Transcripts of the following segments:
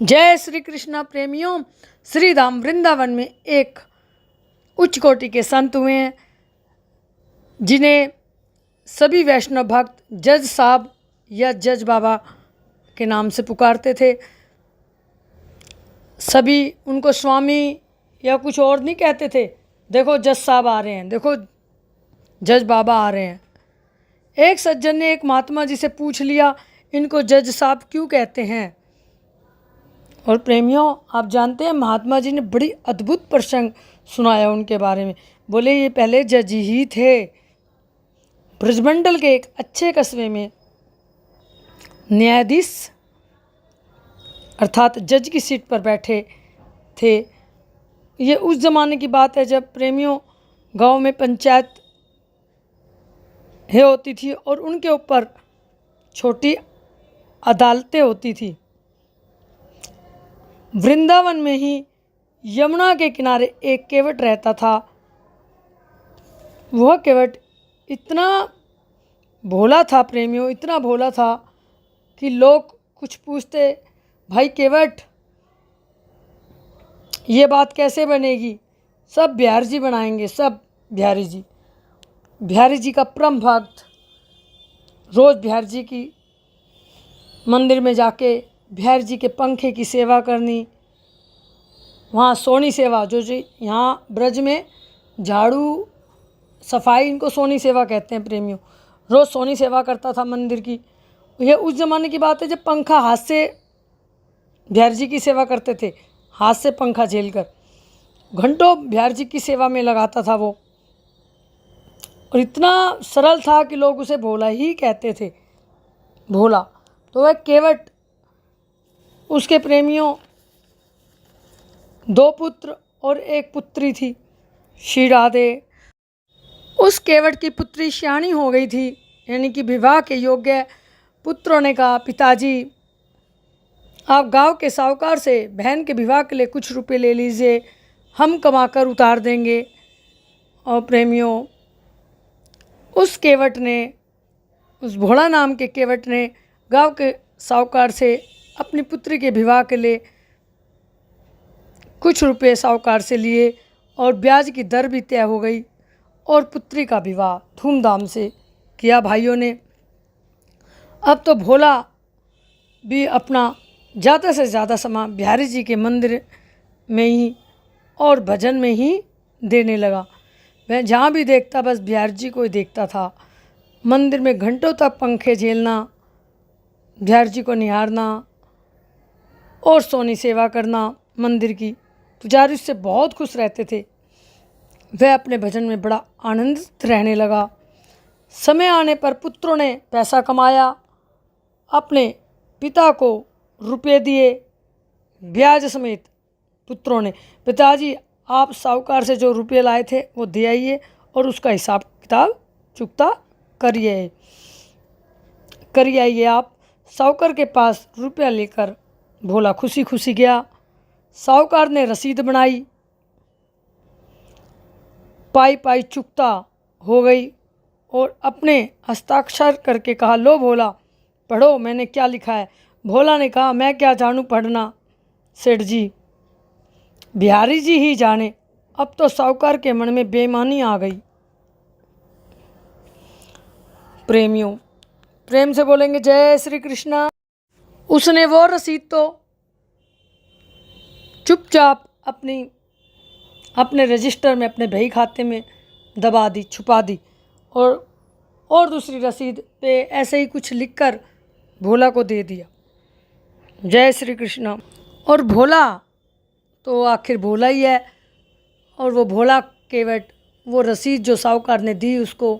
जय श्री कृष्णा प्रेमियों। श्री धाम वृंदावन में एक उच्च कोटि के संत हुए हैं जिन्हें सभी वैष्णव भक्त जज साहब या जज बाबा के नाम से पुकारते थे। सभी उनको स्वामी या कुछ और नहीं कहते थे। देखो जज साहब आ रहे हैं, देखो जज बाबा आ रहे हैं। एक सज्जन ने एक महात्मा जी से पूछ लिया, इनको जज साहब क्यों कहते हैं? और प्रेमियों, आप जानते हैं महात्मा जी ने बड़ी अद्भुत प्रसंग सुनाया उनके बारे में। बोले ये पहले जज ही थे। ब्रजमंडल के एक अच्छे कस्बे में न्यायाधीश अर्थात जज की सीट पर बैठे थे। ये उस ज़माने की बात है जब प्रेमियों गांव में पंचायत होती थी और उनके ऊपर छोटी अदालतें होती थी। वृंदावन में ही यमुना के किनारे एक केवट रहता था। वह केवट इतना भोला था प्रेमियों, इतना भोला था कि लोग कुछ पूछते, भाई केवट ये बात कैसे बनेगी? सब बिहारी जी बनाएंगे, सब बिहारी जी। बिहारी जी का परम भक्त, रोज़ बिहारी जी की मंदिर में जाके बिहारी जी के पंखे की सेवा करनी। वहाँ सोनी सेवा, जो जी यहाँ ब्रज में झाड़ू सफाई, इनको सोनी सेवा कहते हैं प्रेमियों। रोज़ सोनी सेवा करता था मंदिर की। यह उस ज़माने की बात है जब पंखा हाथ से बिहारी जी की सेवा करते थे, हाथ से पंखा झेलकर घंटों बिहारी जी की सेवा में लगाता था वो। और इतना सरल था कि लोग उसे भोला ही कहते थे, भोला। तो वह केवट, उसके प्रेमियों 2 पुत्र और 1 पुत्री थी, श्री राधे। उस केवट की पुत्री श्याणी हो गई थी, यानी कि विवाह के योग्य। पुत्रों ने कहा, पिताजी आप गांव के साहूकार से बहन के विवाह के लिए कुछ रुपए ले लीजिए, हम कमाकर उतार देंगे। और प्रेमियों, उस केवट ने, उस भोला नाम के केवट ने गांव के साहूकार से अपनी पुत्री के विवाह के लिए कुछ रुपए साहूकार से लिए और ब्याज की दर भी तय हो गई और पुत्री का विवाह धूमधाम से किया भाइयों ने। अब तो भोला भी अपना ज़्यादा से ज़्यादा समय बिहारी जी के मंदिर में ही और भजन में ही देने लगा। वह जहाँ भी देखता बस बिहारी जी को ही देखता था। मंदिर में घंटों तक पंखे झेलना, बिहारी जी को निहारना और सोनी सेवा करना मंदिर की। पुजारी उससे बहुत खुश रहते थे। वह अपने भजन में बड़ा आनंदित रहने लगा। समय आने पर पुत्रों ने पैसा कमाया, अपने पिता को रुपए दिए ब्याज समेत। पुत्रों ने, पिताजी आप साहूकार से जो रुपये लाए थे वो दे आइए और उसका हिसाब किताब चुकता करिए आइए। आप साहूकार के पास रुपया लेकर भोला खुशी खुशी गया। साहूकार ने रसीद बनाई, पाई पाई चुकता हो गई और अपने हस्ताक्षर करके कहा, लो भोला पढ़ो मैंने क्या लिखा है। भोला ने कहा, मैं क्या जानूँ पढ़ना सेठ जी, बिहारी जी ही जाने। अब तो साहूकार के मन में बेईमानी आ गई। प्रेमियों, प्रेम से बोलेंगे जय श्री कृष्णा। उसने वो रसीद तो चुपचाप अपने रजिस्टर में, अपने बही खाते में दबा दी, छुपा दी और दूसरी रसीद पे ऐसे ही कुछ लिखकर भोला को दे दिया। जय श्री कृष्णा। और भोला तो आखिर भोला ही है। और वो भोला केवट वो रसीद जो साहूकार ने दी उसको,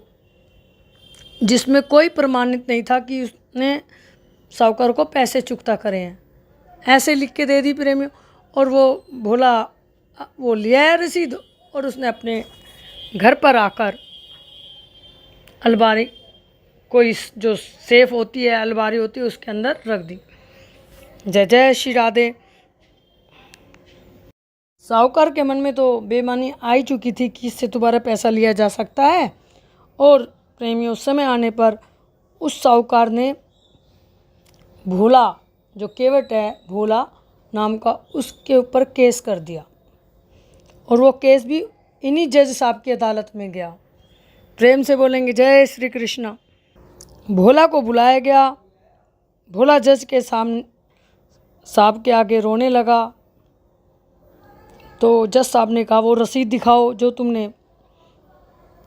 जिसमें कोई प्रमाणित नहीं था कि उसने साहूकार को पैसे चुकता करे हैं, ऐसे लिख के दे दी प्रेमियों। और वो भोला वो लिया है रसीद और उसने अपने घर पर आकर अलमारी, कोई जो सेफ होती है, अलमारी होती है, उसके अंदर रख दी। जय जय श्री राधे। साहूकार के मन में तो बेईमानी आ ही चुकी थी कि इससे दोबारा पैसा लिया जा सकता है। और प्रेमियों, समय आने पर उस साहूकार ने भोला, जो केवट है भोला, नाम का उसके ऊपर केस कर दिया और वो केस भी इन्हीं जज साहब की अदालत में गया। प्रेम से बोलेंगे जय श्री कृष्ण। भोला को बुलाया गया। भोला जज के सामने साहब के आगे रोने लगा। तो जज साहब ने कहा वो रसीद दिखाओ जो तुमने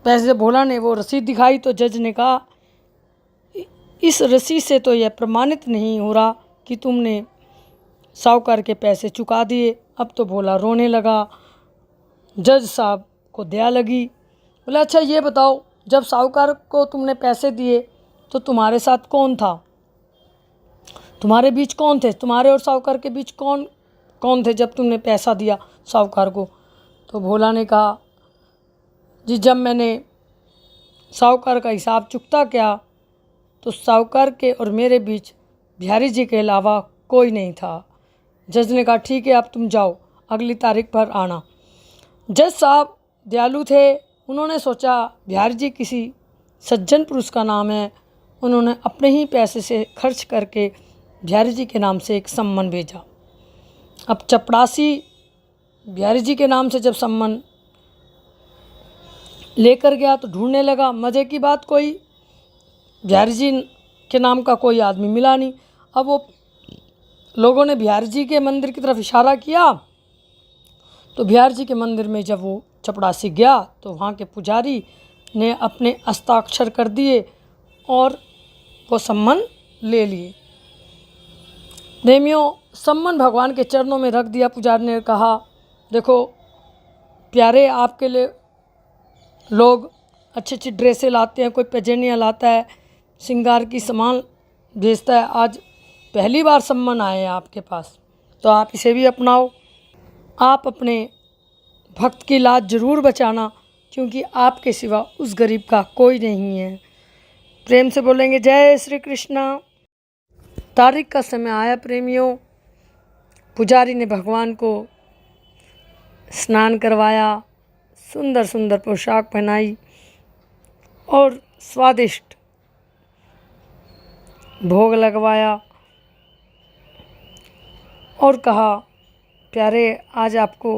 पैसे। भोला ने वो रसीद दिखाई तो जज ने कहा इस रसीद से तो यह प्रमाणित नहीं हो रहा कि तुमने साहूकार के पैसे चुका दिए। अब तो भोला रोने लगा। जज साहब को दया लगी। बोला अच्छा ये बताओ, जब साहूकार को तुमने पैसे दिए तो तुम्हारे साथ कौन था, तुम्हारे बीच कौन थे, तुम्हारे और साहूकार के बीच कौन कौन थे जब तुमने पैसा दिया साहूकार को। तो भोला ने कहा जी जब मैंने साहूकार का हिसाब चुकता किया तो साहूकार के और मेरे बीच बिहारी जी के अलावा कोई नहीं था। जज ने कहा ठीक है अब तुम जाओ, अगली तारीख पर आना। जज साहब दयालु थे। उन्होंने सोचा बिहारी जी किसी सज्जन पुरुष का नाम है। उन्होंने अपने ही पैसे से खर्च करके बिहारी जी के नाम से एक सम्मन भेजा। अब चपड़ासी बिहारी जी के नाम से जब सम्मन लेकर गया तो ढूंढने लगा। मज़े की बात कोई बिहारी जी के नाम का कोई आदमी मिला नहीं। अब वो लोगों ने बिहारी जी के मंदिर की तरफ इशारा किया तो बिहारी जी के मंदिर में जब वो चपड़ासी गया तो वहाँ के पुजारी ने अपने हस्ताक्षर कर दिए और वो सम्मन ले लिए। प्रेमियों सम्मन भगवान के चरणों में रख दिया। पुजारी ने कहा देखो प्यारे, आपके लिए लोग अच्छी अच्छी ड्रेसें लाते हैं, कोई पैजनियाँ लाता है, श्रृंगार की सामान भेजता है। आज पहली बार सम्मन आए हैं आपके पास तो आप इसे भी अपनाओ। आप अपने भक्त की लाज ज़रूर बचाना क्योंकि आपके सिवा उस गरीब का कोई नहीं है। प्रेम से बोलेंगे जय श्री कृष्ण। तारीख का समय आया प्रेमियों। पुजारी ने भगवान को स्नान करवाया, सुंदर सुंदर पोशाक पहनाई और स्वादिष्ट भोग लगवाया और कहा प्यारे आज आपको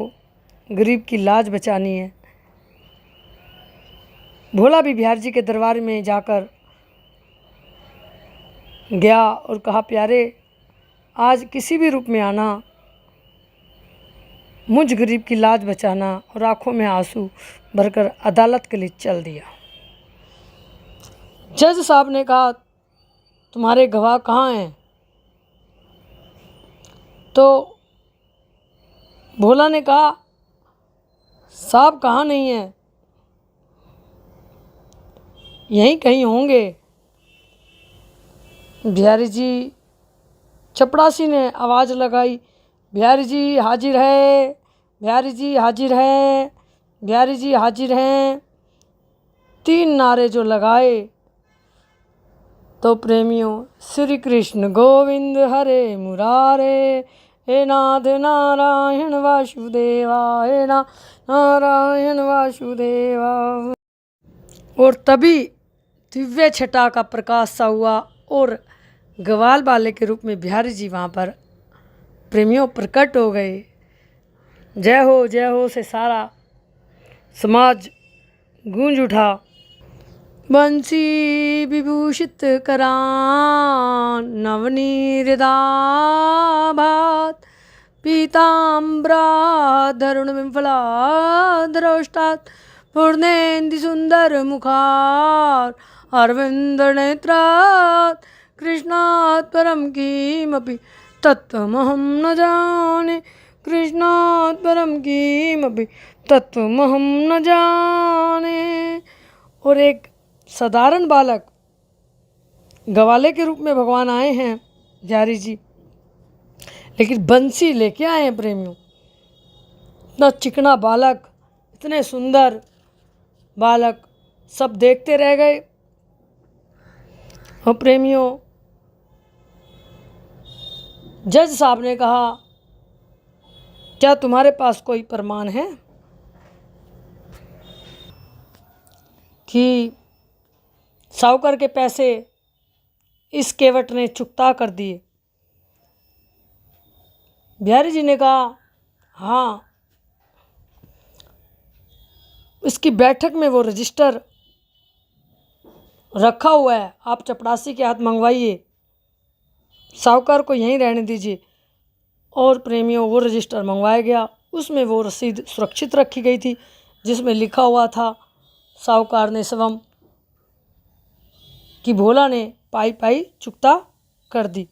गरीब की लाज बचानी है। भोला भी बिहारी जी के दरबार में जाकर गया और कहा प्यारे आज किसी भी रूप में आना, मुझ गरीब की लाज बचाना। और आंखों में आंसू भरकर अदालत के लिए चल दिया। जज साहब ने कहा तुम्हारे गवाह कहाँ हैं? तो भोला ने कहा साहब कहाँ नहीं है, यहीं कहीं होंगे। बिहारी जी चपड़ासी ने आवाज़ लगाई बिहारी जी हाजिर है, बिहारी जी हाजिर है, बिहारी जी हाजिर हैं। 3 नारे जो लगाए तो प्रेमियों श्री कृष्ण गोविंद हरे मुरारे, हे नाथ नारायण वासुदेवा, हे नारायण वासुदेवा। और तभी दिव्य छटा का प्रकाश सा हुआ और ग्वाल बाले के रूप में बिहारी जी वहाँ पर प्रेमियों प्रकट हो गए। जय हो से सारा समाज गूंज उठा। बंसी विभूषित करान नवनीरदाभात, पीताम्बराधरुण विफलाधरोष्टात्, पूर्णेन्दु सुंदर मुखार अरविंद नेत्रात्, कृष्णात् परम किमपि तत्त्वमहं न जाने, कृष्णात् परम किमपि तत्त्वमहं न जाने। और एक साधारण बालक गवाले के रूप में भगवान आए हैं बिहारी जी, लेकिन बंसी लेके आए हैं प्रेमियों। इतना चिकना बालक, इतने सुंदर बालक, सब देखते रह गए। और प्रेमियों जज साहब ने कहा क्या तुम्हारे पास कोई प्रमाण है कि साहूकार के पैसे इस केवट ने चुकता कर दिए? बिहारी जी ने कहा, हाँ, इसकी बैठक में वो रजिस्टर रखा हुआ है, आप चपरासी के हाथ मंगवाइए, साहूकार को यहीं रहने दीजिए। और प्रेमियों, वो रजिस्टर मंगवाया गया। उसमें वो रसीद सुरक्षित रखी गई थी जिसमें लिखा हुआ था, साहूकार ने स्वयं, कि भोला ने पाई पाई चुकता कर दी।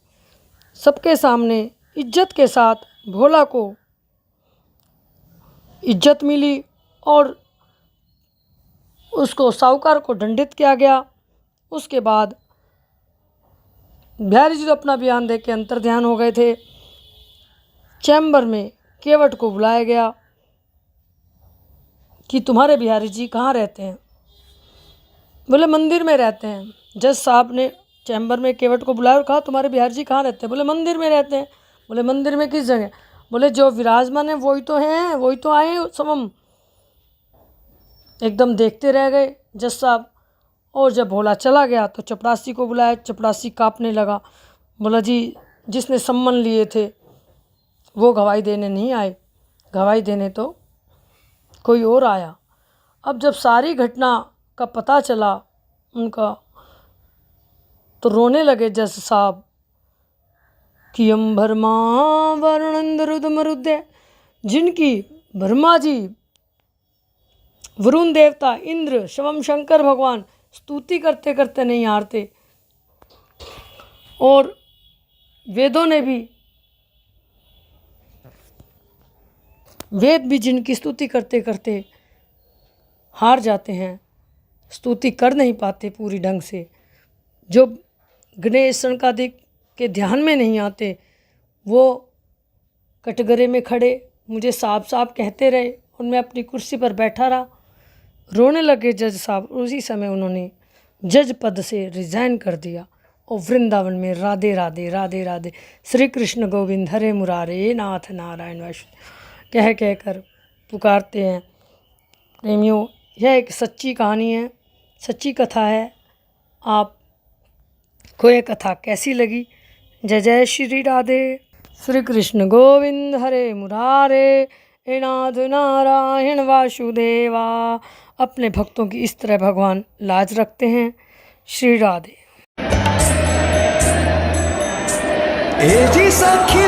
सबके सामने इज्जत के साथ भोला को इज्जत मिली और उसको, साहूकार को दंडित किया गया। उसके बाद बिहारी जी तो अपना बयान दे के अंतर्ध्यान हो गए थे। चैम्बर में केवट को बुलाया गया कि तुम्हारे बिहारी जी कहाँ रहते हैं? बोले मंदिर में रहते हैं। जज साहब ने चैम्बर में केवट को बुलाया और कहा, तुम्हारे बिहारी जी कहाँ रहते हैं? बोले मंदिर में रहते हैं। बोले मंदिर में किस जगह? बोले जो विराजमान है वही तो हैं, वही तो आए स्वयं। एकदम देखते रह गए जज साहब। और जब भोला चला गया तो चपरासी को बुलाया। चपरासी कांपने लगा। बोला, जी, जिसने सम्मन लिए थे वो गवाही देने नहीं आए, गवाही देने तो कोई और आया। अब जब सारी घटना का पता चला उनका, तो रोने लगे जज साहब कि यम भरमा वरुणेंद्रुद मरुदय, जिनकी ब्रह्मा जी, वरुण देवता, इंद्र, शिवम शंकर भगवान स्तुति करते करते नहीं हारते, और वेदों ने भी, वेद भी जिनकी स्तुति करते करते हार जाते हैं, स्तुति कर नहीं पाते पूरी ढंग से, जो गणेश शंकादिक के ध्यान में नहीं आते, वो कटघरे में खड़े मुझे साफ साफ कहते रहे और मैं अपनी कुर्सी पर बैठा रहा। रोने लगे जज साहब। उसी समय उन्होंने जज पद से रिजाइन कर दिया और वृंदावन में राधे राधे राधे राधे श्री कृष्ण गोविंद हरे मुरारे नाथ नारायण वासुदेव कह कहकर पुकारते हैं। प्रेमियों, यह एक सच्ची कहानी है, सच्ची कथा है। आपको यह कथा कैसी लगी? जय जय श्री राधे। श्री कृष्ण गोविंद हरे मुरारे नाथ नारायण वासुदेवा। अपने भक्तों की इस तरह भगवान लाज रखते हैं। श्री राधे। ए जी सखी